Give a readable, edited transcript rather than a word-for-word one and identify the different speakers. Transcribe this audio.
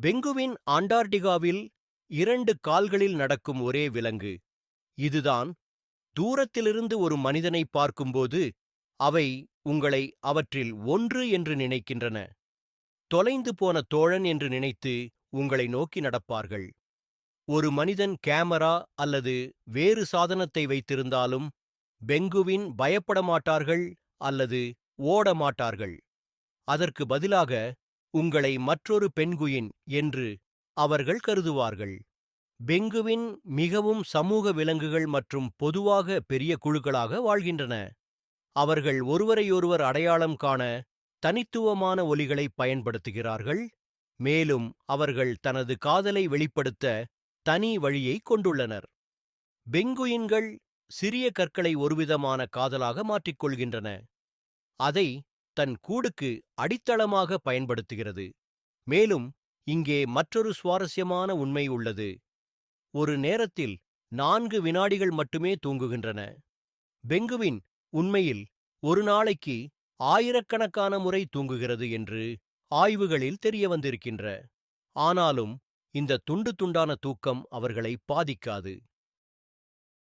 Speaker 1: Penguin அண்டார்டிகாவில் 2 கால்களில் நடக்கும் ஒரே விலங்கு. இதுதான். தூரத்திலிருந்து ஒரு மனிதனைப் பார்க்கும்போது அவை உங்களை அவற்றில் ஒன்று என்று நினைக்கின்றன. தொலைந்து போன தோழன் என்று நினைத்து உங்களை நோக்கி நடப்பார்கள். ஒரு மனிதன் கேமரா அல்லது வேறு சாதனத்தை வைத்திருந்தாலும் பெங்குவின் பயப்பட மாட்டார்கள் அல்லது ஓட மாட்டார்கள். அதற்கு பதிலாக உங்களை மற்றொரு பென்குயின் என்று அவர்கள் கருதுவார்கள். பெங்குவின் மிகவும் சமூக விலங்குகள் மற்றும் பொதுவாக பெரிய குழுக்களாக வாழ்கின்றன. அவர்கள் ஒருவரையொருவர் அடையாளம் காண தனித்துவமான ஒலிகளை பயன்படுத்துகிறார்கள், மேலும் அவர்கள் தனது காதலை வெளிப்படுத்த தனி வழியை கொண்டுள்ளனர். பெங்குயின்கள் சிறிய கற்களை ஒருவிதமான காதலாக மாற்றிக்கொள்கின்றன. அதை தன் கூடுக்கு அடித்தளமாக பயன்படுத்துகிறது. மேலும் இங்கே மற்றொரு சுவாரஸ்யமான உண்மை உள்ளது. ஒரு நேரத்தில் 4 வினாடிகள் மட்டுமே தூங்குகின்றன. பெங்குவின் உண்மையில் ஒரு நாளைக்கு ஆயிரக்கணக்கான முறை தூங்குகிறது என்று ஆய்வுகளில் தெரியவந்திருக்கின்ற. ஆனாலும் இந்த துண்டு துண்டான தூக்கம் அவர்களை பாதிக்காது.